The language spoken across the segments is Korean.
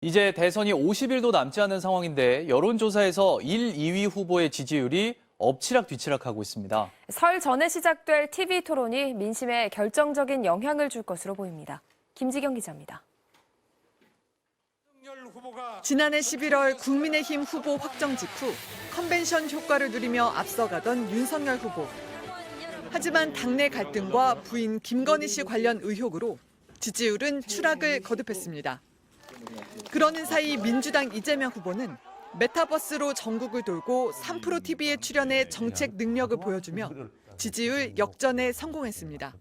이제 대선이 50일도 남지 않은 상황인데 여론조사에서 1, 2위 후보의 지지율이 엎치락뒤치락하고 있습니다. 설 전에 시작될 TV 토론이 민심에 결정적인 영향을 줄 것으로 보입니다. 김지경 기자입니다. 지난해 11월 국민의힘 후보 확정 직후 컨벤션 효과를 누리며 앞서가던 윤석열 후보. 하지만 당내 갈등과 부인 김건희 씨 관련 의혹으로 지지율은 추락을 거듭했습니다. 그러는 사이 민주당 이재명 후보는 메타버스로 전국을 돌고 3프로 TV에 출연해 정책 능력을 보여주며 지지율 역전에 성공했습니다.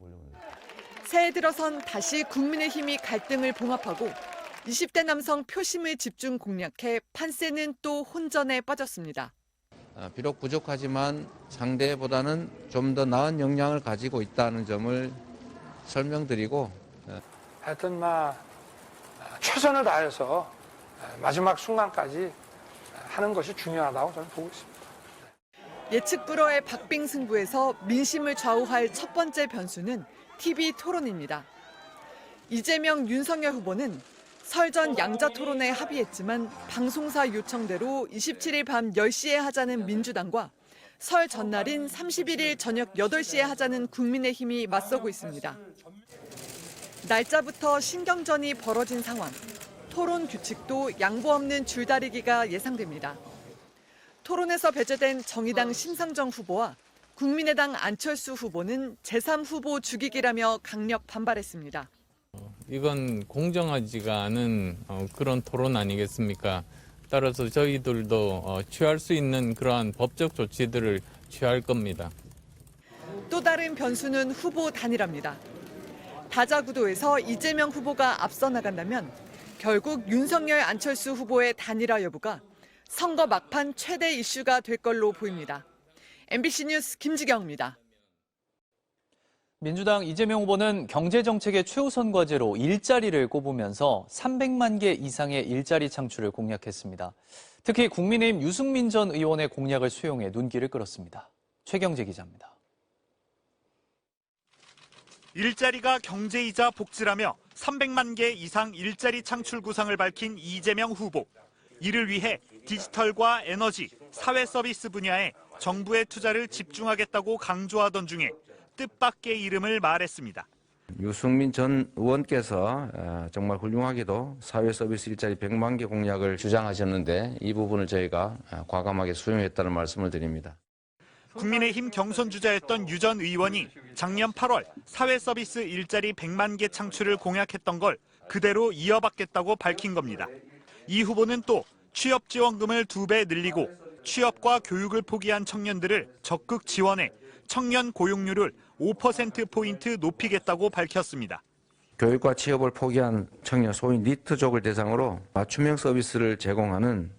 새해 들어선 다시 국민의힘이 갈등을 봉합하고 20대 남성 표심을 집중 공략해 판세는 또 혼전에 빠졌습니다. 비록 부족하지만 상대보다는 좀 더 나은 역량을 가지고 있다는 점을 설명드리고 하여튼 최선을 다해서 마지막 순간까지 하는 것이 중요하다고 저는 보고 있습니다. 예측 불허의 박빙 승부에서 민심을 좌우할 첫 번째 변수는 TV 토론입니다. 이재명, 윤석열 후보는 설 전 양자 토론에 합의했지만 방송사 요청대로 27일 밤 10시에 하자는 민주당과 설 전날인 31일 저녁 8시에 하자는 국민의힘이 맞서고 있습니다. 날짜부터 신경전이 벌어진 상황. 토론 규칙도 양보 없는 줄다리기가 예상됩니다. 토론에서 배제된 정의당 심상정 후보와 국민의당 안철수 후보는 제3후보 죽이기라며 강력 반발했습니다. 이건 공정하지가 않은 그런 토론 아니겠습니까? 따라서 저희들도 취할 수 있는 그러한 법적 조치들을 취할 겁니다. 또 다른 변수는 후보 단일화입니다. 다자구도에서 이재명 후보가 앞서 나간다면 결국 윤석열, 안철수 후보의 단일화 여부가 선거 막판 최대 이슈가 될 걸로 보입니다. MBC 뉴스 김지경입니다. 민주당 이재명 후보는 경제정책의 최우선 과제로 일자리를 꼽으면서 300만 개 이상의 일자리 창출을 공약했습니다. 특히 국민의힘 유승민 전 의원의 공약을 수용해 눈길을 끌었습니다. 최경재 기자입니다. 일자리가 경제이자 복지라며 300만 개 이상 일자리 창출 구상을 밝힌 이재명 후보. 이를 위해 디지털과 에너지, 사회 서비스 분야에 정부의 투자를 집중하겠다고 강조하던 중에 뜻밖의 이름을 말했습니다. 유승민 전 의원께서 정말 훌륭하게도 사회 서비스 일자리 100만 개 공약을 주장하셨는데 이 부분을 저희가 과감하게 수용했다는 말씀을 드립니다. 국민의힘 경선 주자였던 유 전 의원이 작년 8월 사회 서비스 일자리 100만 개 창출을 공약했던 걸 그대로 이어받겠다고 밝힌 겁니다. 이 후보는 또 취업 지원금을 2배 늘리고 취업과 교육을 포기한 청년들을 적극 지원해 청년 고용률을 5%포인트 높이겠다고 밝혔습니다. 교육과 취업을 포기한 청년 소위 니트족을 대상으로 맞춤형 서비스를 제공하는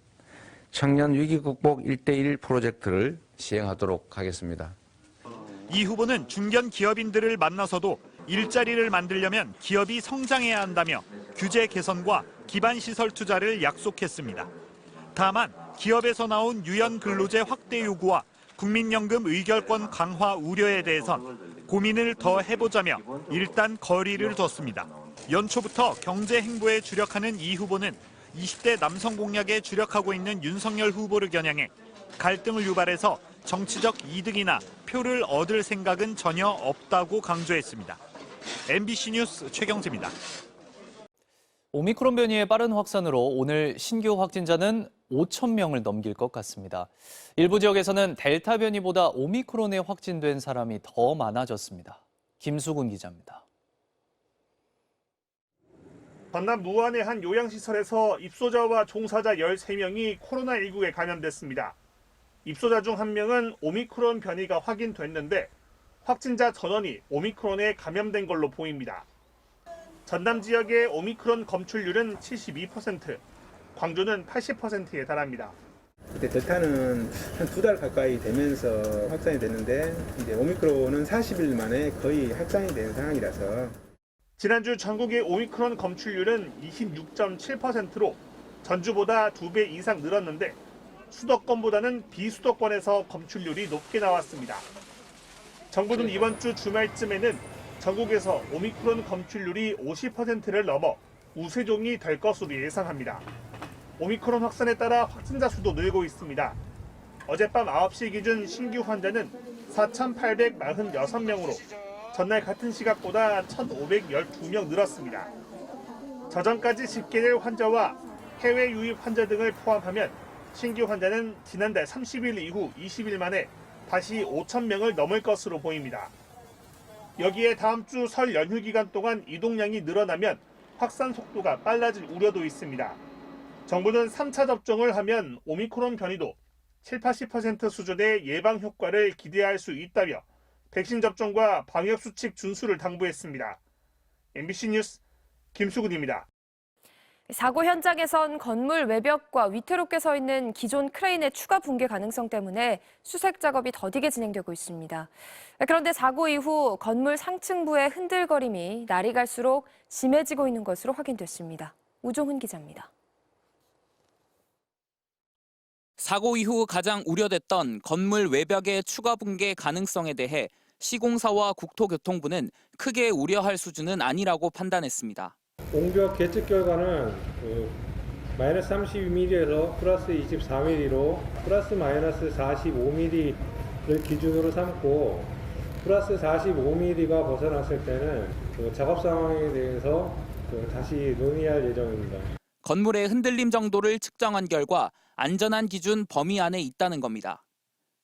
청년 위기 극복 1:1 프로젝트를 시행하도록 하겠습니다. 이 후보는 중견 기업인들을 만나서도 일자리를 만들려면 기업이 성장해야 한다며 규제 개선과 기반시설 투자를 약속했습니다. 다만 기업에서 나온 유연 근로제 확대 요구와 국민연금 의결권 강화 우려에 대해선 고민을 더 해보자며 일단 거리를 뒀습니다. 연초부터 경제 행보에 주력하는 이 후보는 20대 남성 공약에 주력하고 있는 윤석열 후보를 겨냥해 갈등을 유발해서 정치적 이득이나 표를 얻을 생각은 전혀 없다고 강조했습니다. MBC 뉴스 최경재입니다. 오미크론 변이의 빠른 확산으로 오늘 신규 확진자는 5천 명을 넘길 것 같습니다. 일부 지역에서는 델타 변이보다 오미크론에 확진된 사람이 더 많아졌습니다. 김수근 기자입니다. 전남 무안의 한 요양시설에서 입소자와 종사자 13명이 코로나19에 감염됐습니다. 입소자 중 1명은 오미크론 변이가 확인됐는데 확진자 전원이 오미크론에 감염된 걸로 보입니다. 전남 지역의 오미크론 검출률은 72%, 광주는 80%에 달합니다. 그때 델타는 한 2달 가까이 되면서 확산이 됐는데 이제 오미크론은 40일 만에 거의 확산이 된 상황이라서 지난주 전국의 오미크론 검출률은 26.7%로 전주보다 2배 이상 늘었는데 수도권보다는 비수도권에서 검출률이 높게 나왔습니다. 정부는 이번 주 주말쯤에는 전국에서 오미크론 검출률이 50%를 넘어 우세종이 될 것으로 예상합니다. 오미크론 확산에 따라 확진자 수도 늘고 있습니다. 어젯밤 9시 기준 신규 환자는 4,846명으로 전날 같은 시각보다 1,512명 늘었습니다. 저전까지 집계될 환자와 해외 유입 환자 등을 포함하면 신규 환자는 지난달 30일 이후 20일 만에 다시 5,000명을 넘을 것으로 보입니다. 여기에 다음 주 설 연휴 기간 동안 이동량이 늘어나면 확산 속도가 빨라질 우려도 있습니다. 정부는 3차 접종을 하면 오미크론 변이도 70-80% 수준의 예방 효과를 기대할 수 있다며 백신 접종과 방역수칙 준수를 당부했습니다. MBC 뉴스 김수근입니다. 사고 현장에선 건물 외벽과 위태롭게 서 있는 기존 크레인의 추가 붕괴 가능성 때문에 수색 작업이 더디게 진행되고 있습니다. 그런데 사고 이후 건물 상층부의 흔들거림이 날이 갈수록 심해지고 있는 것으로 확인됐습니다. 우종훈 기자입니다. 사고 이후 가장 우려됐던 건물 외벽의 추가 붕괴 가능성에 대해 시공사와 국토교통부는 크게 우려할 수준은 아니라고 판단했습니다. 옹벽 계측 결과는 마이너스 32mm에서 플러스 24mm로 플러스 마이너스 45mm를 기준으로 삼고 플러스 45mm가 벗어났을 때는 작업 상황에 대해서 다시 논의할 예정입니다. 건물의 흔들림 정도를 측정한 결과 안전한 기준 범위 안에 있다는 겁니다.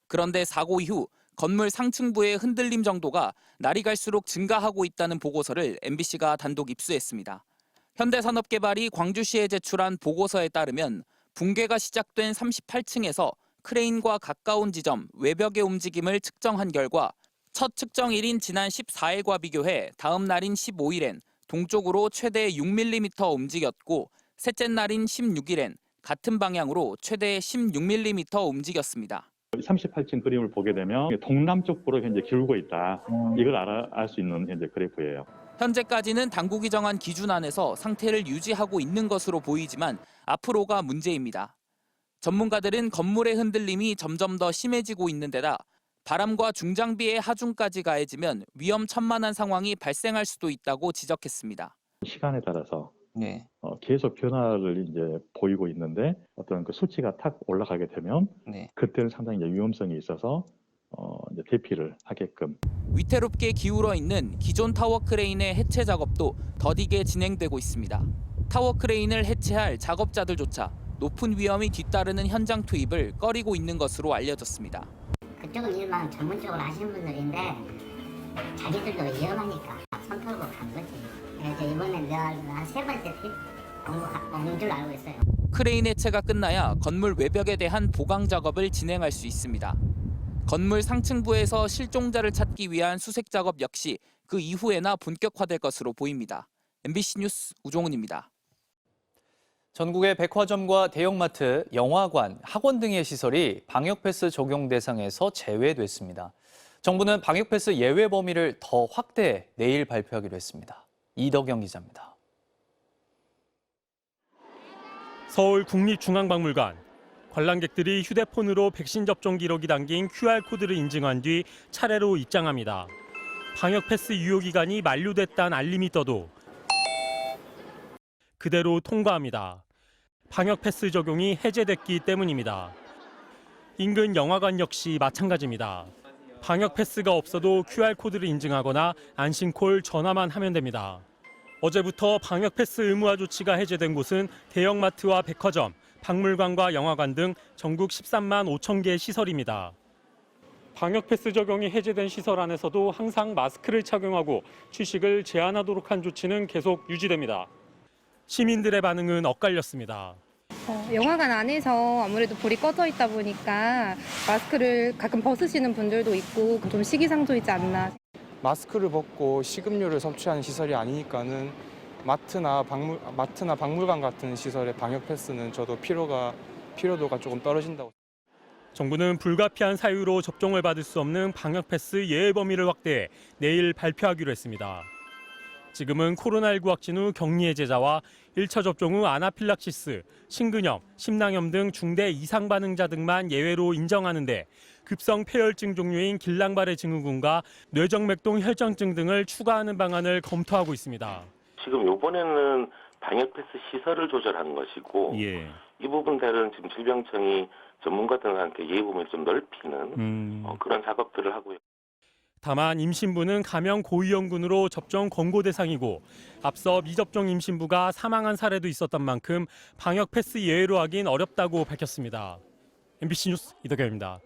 그런데 사고 이후 건물 상층부의 흔들림 정도가 날이 갈수록 증가하고 있다는 보고서를 MBC가 단독 입수했습니다. 현대산업개발이 광주시에 제출한 보고서에 따르면 붕괴가 시작된 38층에서 크레인과 가까운 지점 외벽의 움직임을 측정한 결과 첫 측정일인 지난 14일과 비교해 다음 날인 15일엔 동쪽으로 최대 6mm 움직였고 셋째 날인 16일엔 같은 방향으로 최대 16mm 움직였습니다. 38층 그림을 보게 되면 동남쪽으로 현재 기울고 있다. 이걸 알 수 있는 현재 그래프예요. 현재까지는 당국이 정한 기준 안에서 상태를 유지하고 있는 것으로 보이지만 앞으로가 문제입니다. 전문가들은 건물의 흔들림이 점점 더 심해지고 있는 데다 바람과 중장비의 하중까지 가해지면 위험천만한 상황이 발생할 수도 있다고 지적했습니다. 시간에 따라서 계속 변화를 이제 보이고 있는데 어떤 그 수치가 탁 올라가게 되면 그때는 상당히 이제 위험성이 있어서 이제 대피를 하게끔. 위태롭게 기울어 있는 기존 타워 크레인의 해체 작업도 더디게 진행되고 있습니다. 타워 크레인을 해체할 작업자들조차 높은 위험이 뒤따르는 현장 투입을 꺼리고 있는 것으로 알려졌습니다. 그쪽은 일만 전문적으로 하시는 분들인데 자기들도 위험하니까 손 털고 간 거지. 그래서 이번에 내가 한 3번째 투입 온 줄 알고 있어요. 크레인 해체가 끝나야 건물 외벽에 대한 보강 작업을 진행할 수 있습니다. 건물 상층부에서 실종자를 찾기 위한 수색 작업 역시 그 이후에나 본격화될 것으로 보입니다. MBC 뉴스 우종훈입니다. 전국의 백화점과 대형마트, 영화관, 학원 등의 시설이 방역패스 적용 대상에서 제외됐습니다. 정부는 방역패스 예외 범위를 더 확대해 내일 발표하기로 했습니다. 이덕영 기자입니다. 서울 국립중앙박물관. 관람객들이 휴대폰으로 백신 접종 기록이 담긴 QR코드를 인증한 뒤 차례로 입장합니다. 방역패스 유효기간이 만료됐다는 알림이 떠도 그대로 통과합니다. 방역패스 적용이 해제됐기 때문입니다. 인근 영화관 역시 마찬가지입니다. 방역패스가 없어도 QR코드를 인증하거나 안심콜 전화만 하면 됩니다. 어제부터 방역패스 의무화 조치가 해제된 곳은 대형마트와 백화점, 박물관과 영화관 등 전국 13만 5천 개 시설입니다. 방역패스 적용이 해제된 시설 안에서도 항상 마스크를 착용하고 취식을 제한하도록 한 조치는 계속 유지됩니다. 시민들의 반응은 엇갈렸습니다. 영화관 안에서 아무래도 불이 꺼져 있다 보니까 마스크를 가끔 벗으시는 분들도 있고 좀 시기상조이지 않나. 마스크를 벗고 식음료를 섭취하는 시설이 아니니까는 마트나 박물관 같은 시설의 방역 패스는 저도 필요도가 조금 떨어진다고. 정부는 불가피한 사유로 접종을 받을 수 없는 방역 패스 예외 범위를 확대해 내일 발표하기로 했습니다. 지금은 코로나19 확진 후 격리 해제자와 1차 접종 후 아나필락시스, 심근염, 심낭염 등 중대 이상 반응자 등만 예외로 인정하는데 급성 폐혈증 종류인 길랑바레 증후군과 뇌정맥동 혈전증 등을 추가하는 방안을 검토하고 있습니다. 지금 이번에는 방역 패스 시설을 조절하는 것이고 예. 이 부분들은 지금 질병청이 전문가들과 함께 예의 범위를 좀 넓히는 그런 작업들을 하고 있습니다. 다만 임신부는 감염 고위험군으로 접종 권고 대상이고 앞서 미접종 임신부가 사망한 사례도 있었던 만큼 방역 패스 예외로 하긴 어렵다고 밝혔습니다. MBC 뉴스 이덕현입니다.